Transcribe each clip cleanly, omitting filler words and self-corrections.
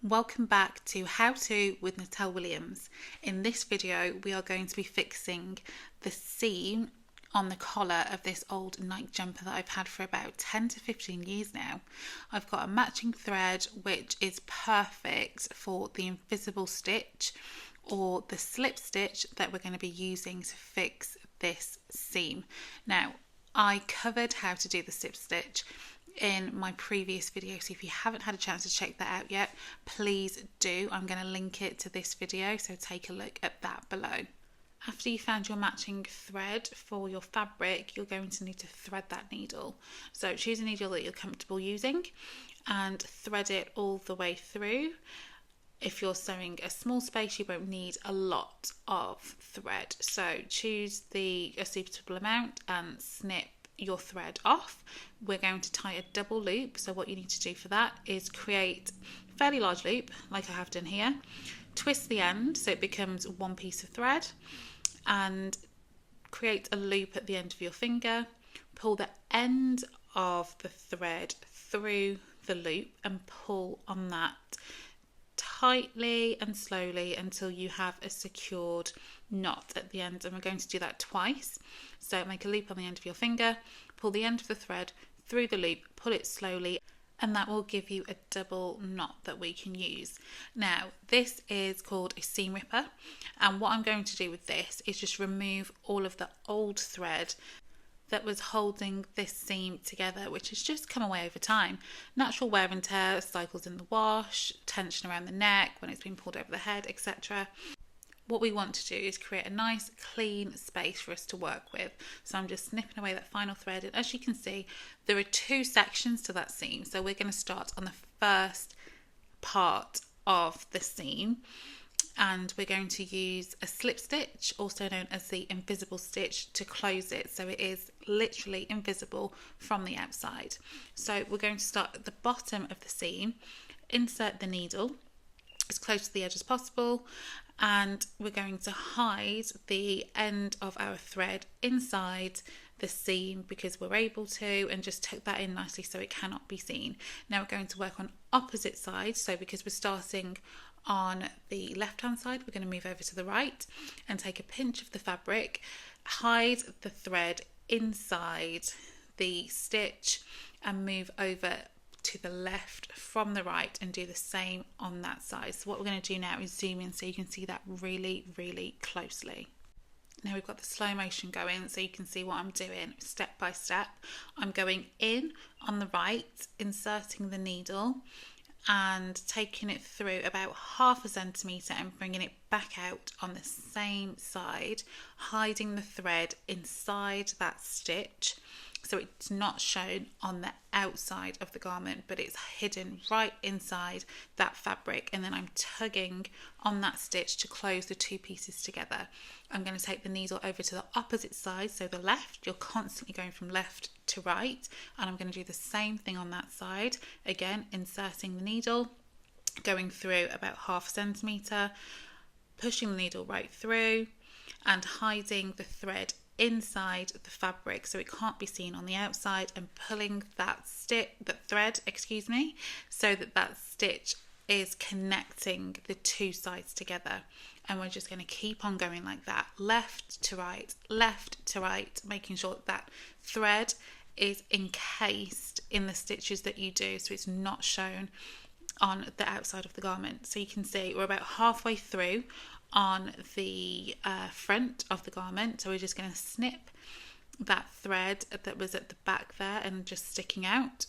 Welcome back to How To with Natelle Williams. In this video we are going to be fixing the seam on the collar of this old Nike jumper that I've had for about 10 to 15 years now. I've got a matching thread which is perfect for the invisible stitch or the slip stitch that we're going to be using to fix this seam. Now, I covered how to do the slip stitch in my previous video, so if you haven't had a chance to check that out yet, please do. I'm going to link it to this video, so take a look at that below. After you found your matching thread for your fabric, you're going to need to thread that needle. So choose a needle that you're comfortable using and thread it all the way through. If you're sewing a small space, you won't need a lot of thread, so choose a suitable amount and snip your thread off. We're going to tie a double loop, so what you need to do for that is create a fairly large loop like I have done here, twist the end so it becomes one piece of thread, and create a loop at the end of your finger. Pull the end of the thread through the loop and pull on that tightly and slowly until you have a secured knot at the end, and we're going to do that twice. So make a loop on the end of your finger, pull the end of the thread through the loop, pull it slowly, and that will give you a double knot that we can use. Now, this is called a seam ripper, and what I'm going to do with this is just remove all of the old thread that was holding this seam together, which has just come away over time. Natural wear and tear, cycles in the wash, tension around the neck when it's been pulled over the head, etc. What we want to do is create a nice clean space for us to work with. So I'm just snipping away that final thread, and as you can see, there are two sections to that seam. So we're going to start on the first part of the seam, and we're going to use a slip stitch, also known as the invisible stitch, to close it so it is literally invisible from the outside. So we're going to start at the bottom of the seam, insert the needle as close to the edge as possible, and we're going to hide the end of our thread inside the seam because we're able to, and just tuck that in nicely so it cannot be seen. Now we're going to work on opposite sides, so because we're starting on the left hand side, we're going to move over to the right and take a pinch of the fabric, hide the thread inside the stitch and move over to the left from the right and do the same on that side. So what we're going to do now is zoom in so you can see that really closely. Now we've got the slow motion going so you can see what I'm doing step by step. I'm going in on the right, inserting the needle and taking it through about 1/2 centimetre and bringing it back out on the same side, hiding the thread inside that stitch so it's not shown on the outside of the garment but it's hidden right inside that fabric, and then I'm tugging on that stitch to close the two pieces together. I'm going to take the needle over to the opposite side, so the left. You're constantly going from left to right, and I'm going to do the same thing on that side. Again, inserting the needle, going through about 1/2 centimetre, pushing the needle right through and hiding the thread inside the fabric so it can't be seen on the outside, and pulling that thread, so that stitch is connecting the two sides together. And we're just going to keep on going like that, left to right, making sure that thread is encased in the stitches that you do so it's not shown on the outside of the garment. So you can see we're about halfway through on the front of the garment, so we're just going to snip that thread that was at the back there and just sticking out,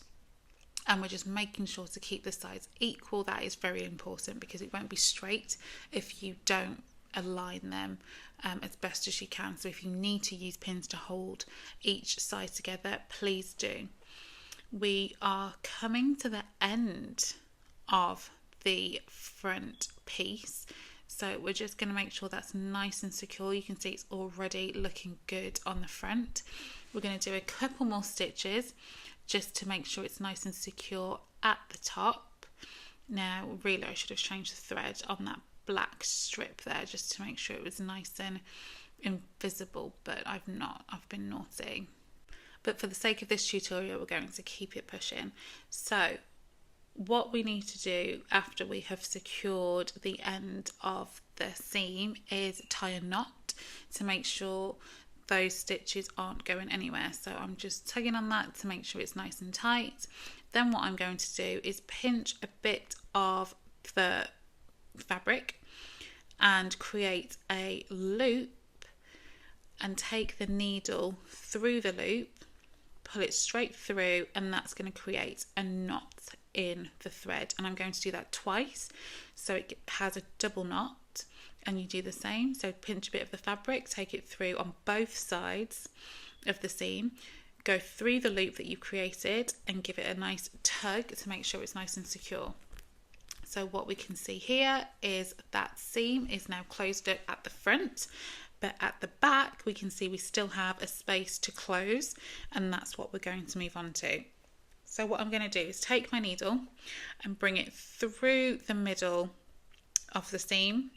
and we're just making sure to keep the sides equal. That is very important because it won't be straight if you don't align them as best as you can. So if you need to use pins to hold each side together, please do. We are coming to the end of the front piece, so we're just going to make sure that's nice and secure. You can see it's already looking good on the front. We're going to do a couple more stitches just to make sure it's nice and secure at the top. Now, really, I should have changed the thread on that black strip there just to make sure it was nice and invisible, but I've not. I've been naughty. But for the sake of this tutorial, we're going to keep it pushing. So what we need to do after we have secured the end of the seam is tie a knot to make sure those stitches aren't going anywhere. So I'm just tugging on that to make sure it's nice and tight. Then what I'm going to do is pinch a bit of the fabric and create a loop and take the needle through the loop, pull it straight through, and that's going to create a knot in the thread. And I'm going to do that twice so it has a double knot, and you do the same. So pinch a bit of the fabric, take it through on both sides of the seam, go through the loop that you've created and give it a nice tug to make sure it's nice and secure. So what we can see here is that seam is now closed up at the front, but at the back we can see we still have a space to close, and that's what we're going to move on to. So what I'm going to do is take my needle and bring it through the middle of the seam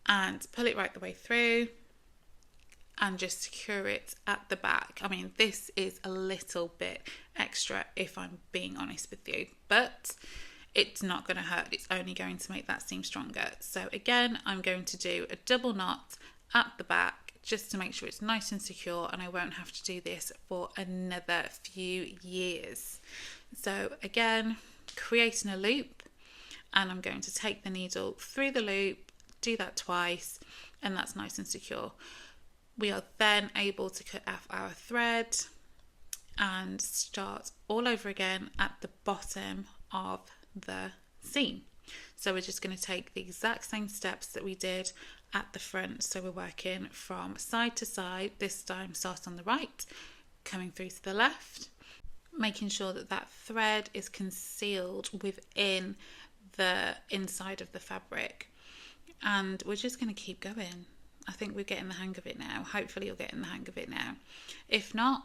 and pull it right the way through and just secure it at the back. I mean, this is a little bit extra if I'm being honest with you, but it's not going to hurt. It's only going to make that seam stronger. So again, I'm going to do a double knot at the back just to make sure it's nice and secure, and I won't have to do this for another few years. So again, creating a loop, and I'm going to take the needle through the loop, do that twice, and that's nice and secure. We are then able to cut off our thread and start all over again at the bottom of the seam. So we're just going to take the exact same steps that we did at the front. So we're working from side to side, this time start on the right, coming through to the left, making sure that that thread is concealed within the inside of the fabric. And we're just going to keep going. I think we're getting the hang of it now. Hopefully you're getting the hang of it now. If not,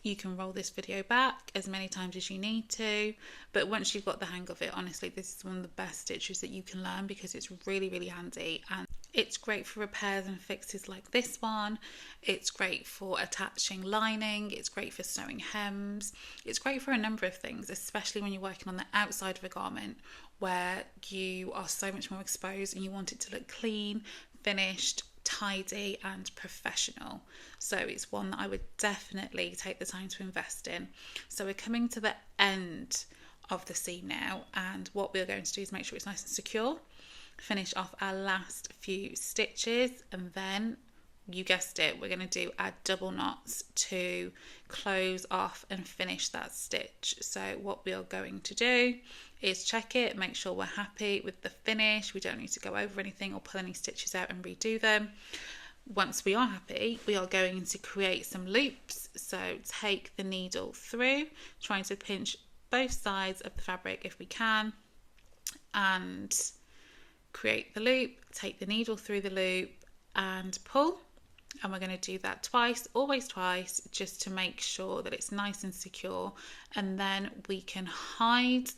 you can roll this video back as many times as you need to, but once you've got the hang of it, honestly, this is one of the best stitches that you can learn because it's really, really handy, and it's great for repairs and fixes like this one. It's great for attaching lining, it's great for sewing hems, it's great for a number of things, especially when you're working on the outside of a garment where you are so much more exposed and you want it to look clean, finished, tidy and professional. So it's one that I would definitely take the time to invest in. So we're coming to the end of the seam now, and what we're going to do is make sure it's nice and secure, finish off our last few stitches, and then you guessed it, we're going to do our double knots to close off and finish that stitch. So what we are going to do is check it, make sure we're happy with the finish. We don't need to go over anything or pull any stitches out and redo them. Once we are happy, we are going to create some loops. So take the needle through, trying to pinch both sides of the fabric if we can, and create the loop, take the needle through the loop and pull. And we're going to do that twice, always twice, just to make sure that it's nice and secure. And then we can hide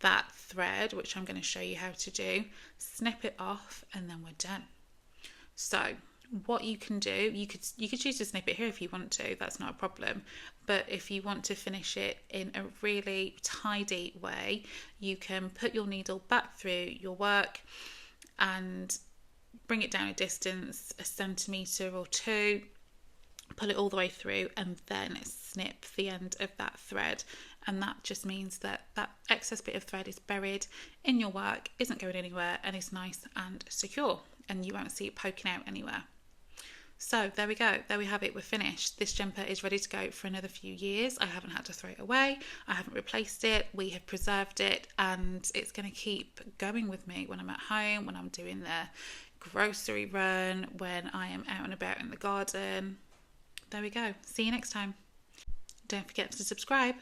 that thread, which I'm going to show you how to do, snip it off, and then we're done. So what you can do, you could choose to snip it here if you want to, that's not a problem. But if you want to finish it in a really tidy way, you can put your needle back through your work and bring it down a distance, a centimetre or two, pull it all the way through, and then snip the end of that thread. And that just means that that excess bit of thread is buried in your work, isn't going anywhere, and is nice and secure, and you won't see it poking out anywhere. So there we go, there we have it, we're finished. This jumper is ready to go for another few years. I haven't had to throw it away, I haven't replaced it, we have preserved it, and it's going to keep going with me when I'm at home, when I'm doing the grocery run, when I am out and about in the garden. There we go. See you next time. Don't forget to subscribe.